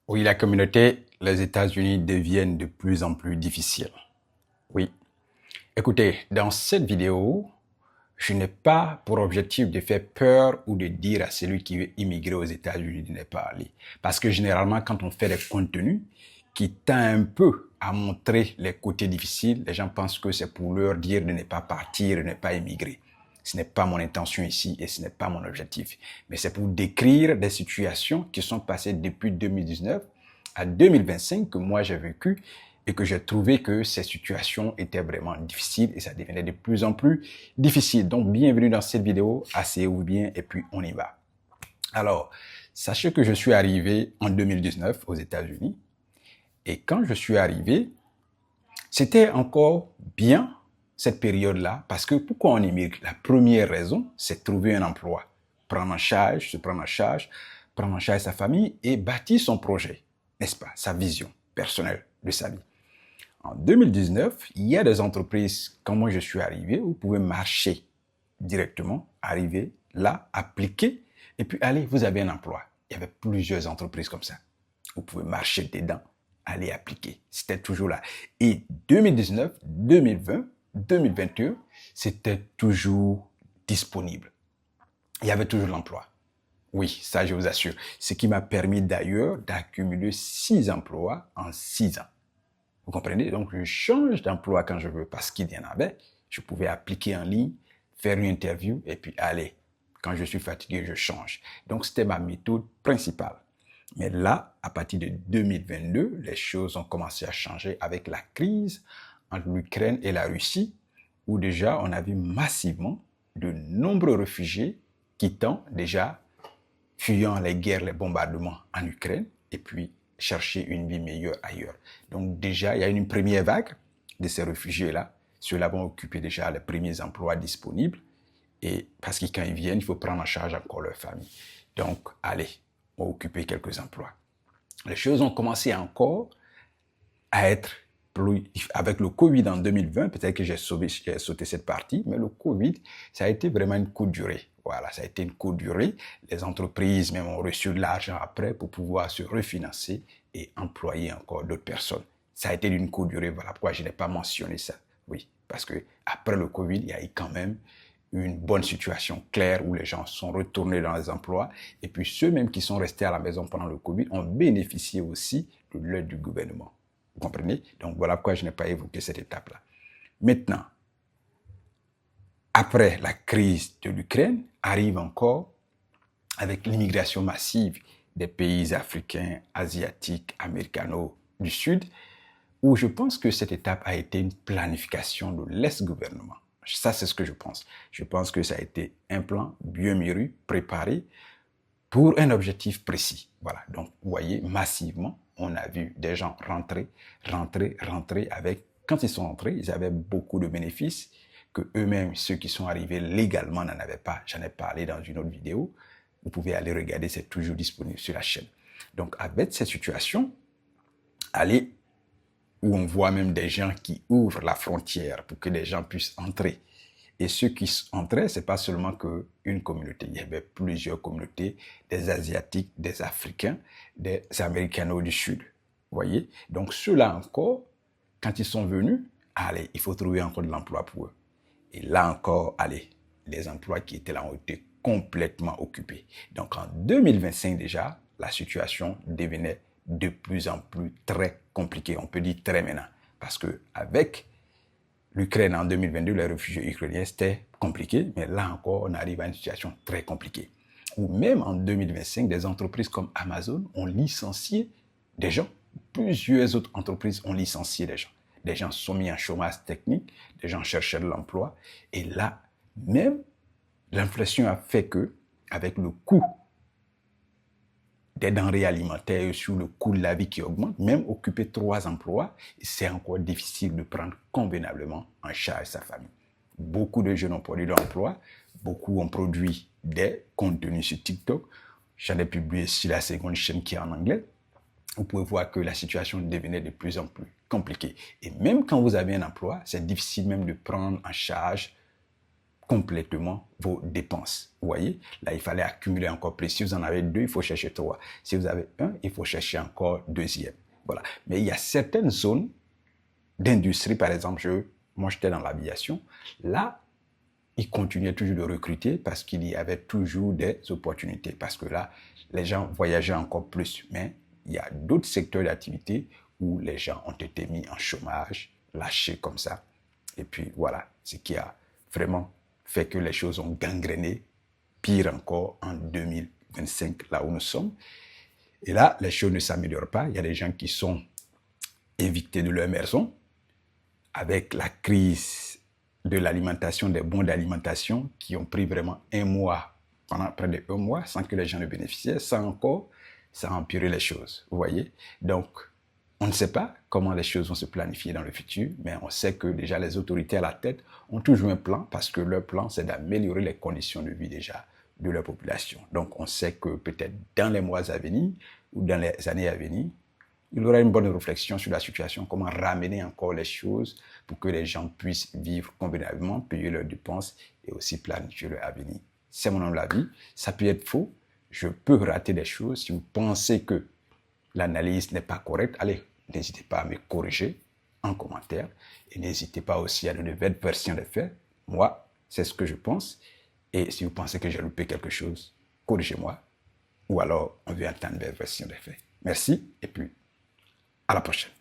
Oui, la communauté, les États-Unis deviennent de plus en plus difficiles. Oui. Écoutez, dans cette vidéo, je n'ai pas pour objectif de faire peur ou de dire à celui qui veut immigrer aux États-Unis de ne pas aller. Parce que généralement, quand on fait des contenus qui tendent un peu à montrer les côtés difficiles, les gens pensent que c'est pour leur dire de ne pas partir, de ne pas immigrer. Ce n'est pas mon intention ici et ce n'est pas mon objectif. Mais c'est pour décrire des situations qui sont passées depuis 2019 à 2025 que moi j'ai vécu et que j'ai trouvé que ces situations étaient vraiment difficiles et ça devenait de plus en plus difficile. Donc, bienvenue dans cette vidéo, asseyez-vous bien et puis on y va. Alors, sachez que je suis arrivé en 2019 aux États-Unis et quand je suis arrivé, c'était encore bien cette période-là parce que pourquoi on immigre? La première raison, c'est trouver un emploi, prendre en charge, se prendre en charge sa famille et bâtir son projet, n'est-ce pas? Sa vision personnelle de sa vie. En 2019, il y a des entreprises, quand moi je suis arrivé, où vous pouvez marcher directement, arriver là, appliquer, et puis allez, vous avez un emploi. Il y avait plusieurs entreprises comme ça. Vous pouvez marcher dedans, aller appliquer. C'était toujours là. Et 2019, 2020, 2021, c'était toujours disponible. Il y avait toujours l'emploi. Oui, ça je vous assure. Ce qui m'a permis d'ailleurs d'accumuler 6 emplois en 6 ans. Vous comprenez? Donc, je change d'emploi quand je veux parce qu'il y en avait. Je pouvais appliquer en ligne, faire une interview et puis aller. Quand je suis fatigué, je change. Donc, c'était ma méthode principale. Mais là, à partir de 2022, les choses ont commencé à changer avec la crise entre l'Ukraine et la Russie, où déjà on a vu massivement de nombreux réfugiés quittant déjà, fuyant les guerres, les bombardements en Ukraine, et puis chercher une vie meilleure ailleurs. Donc déjà, il y a une première vague de ces réfugiés-là. Ceux-là vont occuper déjà les premiers emplois disponibles. Et parce que quand ils viennent, il faut prendre en charge encore leur famille. Donc, allez, on va occuper quelques emplois. Les choses ont commencé encore à être plus... Avec le Covid en 2020, peut-être que j'ai sauté cette partie, mais le Covid, ça a été vraiment une courte durée. Voilà, ça a été une courte durée. Les entreprises même ont reçu de l'argent après pour pouvoir se refinancer et employer encore d'autres personnes. Ça a été d'une courte durée, voilà pourquoi je n'ai pas mentionné ça. Oui, parce que après le Covid, il y a eu quand même une bonne situation claire où les gens sont retournés dans les emplois et puis ceux même qui sont restés à la maison pendant le Covid ont bénéficié aussi de l'aide du gouvernement. Vous comprenez? Donc voilà pourquoi je n'ai pas évoqué cette étape-là. Maintenant, après la crise de l'Ukraine, arrive encore avec l'immigration massive des pays africains, asiatiques, américano du Sud, où je pense que cette étape a été une planification de l'ex-gouvernement. Ça, c'est ce que je pense. Je pense que ça a été un plan bien mûri, préparé pour un objectif précis. Voilà. Donc, vous voyez, massivement, on a vu des gens rentrer avec, quand ils sont rentrés, ils avaient beaucoup de bénéfices que eux-mêmes, ceux qui sont arrivés légalement n'en avaient pas. J'en ai parlé dans une autre vidéo. Vous pouvez aller regarder, c'est toujours disponible sur la chaîne. Donc, avec cette situation, allez où on voit même des gens qui ouvrent la frontière pour que les gens puissent entrer. Et ceux qui entraient, c'est pas seulement qu'une communauté. Il y avait plusieurs communautés, des Asiatiques, des Africains, des Américanos du Sud. Vous voyez? Donc ceux-là encore, quand ils sont venus, allez, il faut trouver encore de l'emploi pour eux. Et là encore, allez, les emplois qui étaient là ont été complètement occupés. Donc en 2025 déjà, la situation devenait de plus en plus très compliquée. On peut dire très maintenant. Parce que avec l'Ukraine en 2022, les réfugiés ukrainiens, c'était compliqué, mais là encore, on arrive à une situation très compliquée. Ou même en 2025, des entreprises comme Amazon ont licencié des gens. Plusieurs autres entreprises ont licencié des gens. Des gens sont mis en chômage technique, des gens cherchaient de l'emploi. Et là, même l'inflation a fait que, avec le coût des denrées alimentaires, sur le coût de la vie qui augmente, même occuper 3 emplois, c'est encore difficile de prendre convenablement en charge sa famille. Beaucoup de jeunes ont produit de l'emploi, beaucoup ont produit des contenus sur TikTok. J'en ai publié sur la seconde chaîne qui est en anglais. Vous pouvez voir que la situation devenait de plus en plus compliquée. Et même quand vous avez un emploi, c'est difficile même de prendre en charge complètement vos dépenses. Vous voyez, là, il fallait accumuler encore plus. Si vous en avez 2, il faut chercher 3. Si vous avez 1, il faut chercher encore deuxième. Voilà. Mais il y a certaines zones d'industrie, par exemple, moi j'étais dans l'aviation. Là, ils continuaient toujours de recruter parce qu'il y avait toujours des opportunités. Parce que là, les gens voyageaient encore plus. Mais il y a d'autres secteurs d'activité où les gens ont été mis en chômage, lâchés comme ça. Et puis voilà, ce qui a vraiment fait que les choses ont gangréné, pire encore en 2025, là où nous sommes. Et là, les choses ne s'améliorent pas. Il y a des gens qui sont évictés de leur maison avec la crise de l'alimentation, des bons d'alimentation qui ont pris vraiment un mois, pendant près de 1 mois, sans que les gens ne bénéficiaient, ça a empiré les choses, vous voyez. Donc, on ne sait pas comment les choses vont se planifier dans le futur, mais on sait que déjà les autorités à la tête ont toujours un plan parce que leur plan, c'est d'améliorer les conditions de vie déjà de leur population. Donc, on sait que peut-être dans les mois à venir ou dans les années à venir, il y aura une bonne réflexion sur la situation, comment ramener encore les choses pour que les gens puissent vivre convenablement, payer leurs dépenses et aussi planifier leur avenir. C'est mon humble avis, ça peut être faux, je peux rater des choses. Si vous pensez que l'analyse n'est pas correcte, allez, n'hésitez pas à me corriger en commentaire et n'hésitez pas aussi à donner votre version des faits. Moi, c'est ce que je pense et si vous pensez que j'ai loupé quelque chose, corrigez-moi ou alors on veut entendre votre version des faits. Merci et puis à la prochaine.